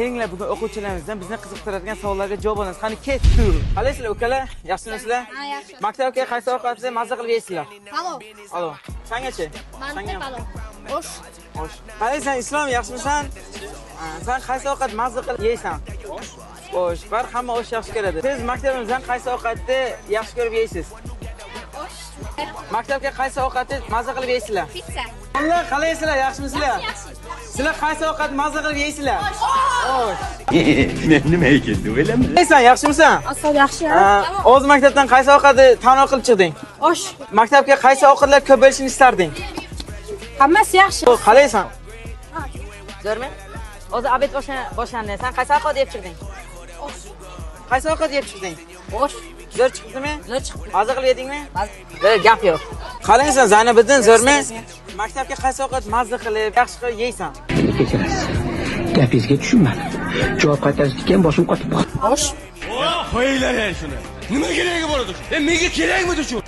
Kelinglar, bugun o'quvchilarimizdan bizni qiziqtiradigan savollarga javob olamiz. Qani ketdi. Qalaysizlar, ukalar? Yaxshimisizlar? Ha, yaxshi. Maktabga qaysi ovqatni mazza qilib yeysizlar? Palov. Alo. Sangachi? Manta palov. Osh. Xo'sh. Qalaysan, Islom, yaxshimisan? Sen qaysi ovqat mazza qilib yeysan? Xo'sh, bar hamma osh yaxshi ko'radi. Siz maktabimizdan qaysi ovqatni yaxshi ko'rib yeysiz? Osh. Maktabga qaysi ovqatni mazza qilib yeysizlar? Pizza. Onlar qalaysizlar, yaxshimisizlar? Yaxshi. Sizlar qaysi ovqat mazza qilib yeysizlar? Xo'sh. Nima ekan, o'ylama. Qalaysan, yaxshimisan? Asal yaxshi. O'z maktabdan qaysi ovqatni tanlov qilib chiqding? Osh. Maktabga qaysi ovqatlar ko'p bo'lishini istarding? Hammasi yaxshi. Qalaysan? Zo'rmi? O'zi abed boshlandi. Sen qaysi ovqat yeb chiqding? Osh. Qaysi ovqat yeb chiqding? Osh. Zo'r chiqdimi? Zo'r chiqdi. Mazza qilib yedingmi? Gap yo'q. Qalaysan, Zaynibiddin, zo'rmi? Maktabga qaysi ovqat mazza qilib, yaxshi qilib yeysan? Kechirasiz. Gapingizga tushunmadim. Javob qaytarishga boshim qotib qoldi. Osh. Qo'yinglar shuni. Nima keragi bor edi? Menga kerakmidi shu?